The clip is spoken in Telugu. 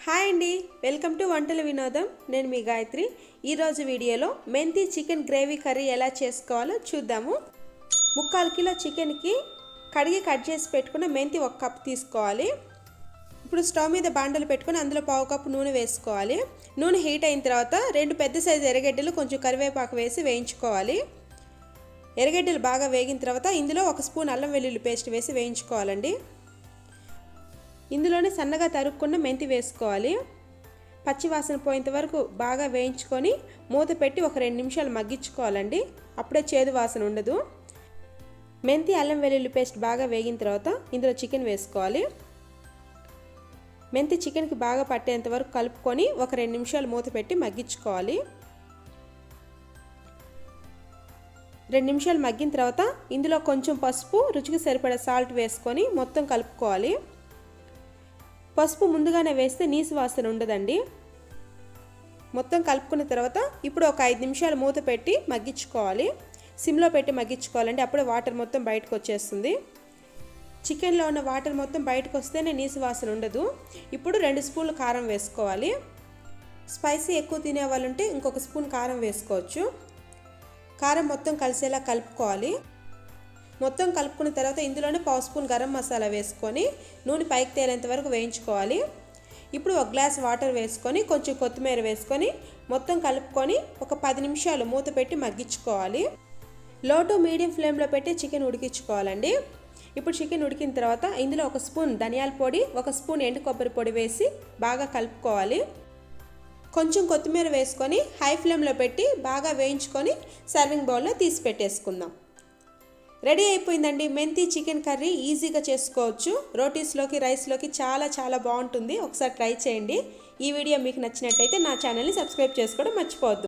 హాయ్ అండి, వెల్కమ్ టు వంటల వినోదం. నేను మీ గాయత్రి. ఈరోజు వీడియోలో మెంతి చికెన్ గ్రేవీ కర్రీ ఎలా చేసుకోవాలో చూద్దాము. 3/4 కిలో చికెన్కి కడిగి కట్ చేసి పెట్టుకున్న మెంతి 1 కప్ తీసుకోవాలి. ఇప్పుడు స్టవ్ మీద బాండలు పెట్టుకుని అందులో 1/2 కప్పు నూనె వేసుకోవాలి. నూనె హీట్ అయిన తర్వాత 2 పెద్ద సైజు ఎర్రగడ్డలు కొంచెం కరివేపాకు వేసి వేయించుకోవాలి. ఎర్రగడ్డలు బాగా వేగిన తర్వాత ఇందులో 1 స్పూన్ అల్లం వెల్లుల్లి పేస్ట్ వేసి వేయించుకోవాలండి. ఇందులోనే సన్నగా తరుక్కున్న మెంతి వేసుకోవాలి. పచ్చి వాసన పోయేంత వరకు బాగా వేయించుకొని మూత పెట్టి ఒక 2 నిమిషాలు మగ్గించుకోవాలండి. అప్పుడే చేదు వాసన ఉండదు. మెంతి అల్లం వెల్లుల్లి పేస్ట్ బాగా వేగిన తర్వాత ఇందులో చికెన్ వేసుకోవాలి. మెంతి చికెన్కి బాగా పట్టేంత వరకు కలుపుకొని ఒక 2 నిమిషాలు మూత పెట్టి మగ్గించుకోవాలి. 2 నిమిషాలు మగ్గిన తర్వాత ఇందులో కొంచెం పసుపు, రుచికి సరిపడా సాల్ట్ వేసుకొని మొత్తం కలుపుకోవాలి. పసుపు ముందుగానే వేస్తే నీసు వాసన ఉండదండి. మొత్తం కలుపుకున్న తర్వాత ఇప్పుడు ఒక 5 నిమిషాలు మూత పెట్టి మగ్గించుకోవాలి. సిమ్లో పెట్టి మగ్గించుకోవాలండి. అప్పుడే వాటర్ మొత్తం బయటకు వచ్చేస్తుంది. చికెన్లో ఉన్న వాటర్ మొత్తం బయటకు వస్తేనే నీసు వాసన ఉండదు. ఇప్పుడు 2 స్పూన్లు కారం వేసుకోవాలి. స్పైసీ ఎక్కువ తినే వాళ్ళు ఉంటే ఇంకొక స్పూన్ కారం వేసుకోవచ్చు. కారం మొత్తం కలిసేలా కలుపుకోవాలి. మొత్తం కలుపుకున్న తర్వాత ఇందులోనే 1/2 స్పూన్ గరం మసాలా వేసుకొని నూనె పైకి తేలేంత వరకు వేయించుకోవాలి. ఇప్పుడు 1 గ్లాస్ వాటర్ వేసుకొని కొంచెం కొత్తిమీర వేసుకొని మొత్తం కలుపుకొని ఒక 10 నిమిషాలు మూత పెట్టి మగ్గించుకోవాలి. లో టు మీడియం ఫ్లేమ్లో పెట్టి చికెన్ ఉడికించుకోవాలండి. ఇప్పుడు చికెన్ ఉడికిన తర్వాత ఇందులో 1 స్పూన్ ధనియాల పొడి, 1 స్పూన్ ఎండు కొబ్బరి పొడి వేసి బాగా కలుపుకోవాలి. కొంచెం కొత్తిమీర వేసుకొని హై ఫ్లేమ్లో పెట్టి బాగా వేయించుకొని సర్వింగ్ బౌల్లో తీసి పెట్టేసుకుందాం. రెడీ అయిపోయిందండి. మెంతి చికెన్ కర్రీ ఈజీగా చేసుకోవచ్చు. రోటీస్లోకి, రైస్లోకి చాలా బాగుంటుంది. ఒకసారి ట్రై చేయండి. ఈ వీడియో మీకు నచ్చినట్టయితే నా ఛానల్ని సబ్స్క్రైబ్ చేసుకోవడం మర్చిపోవద్దు.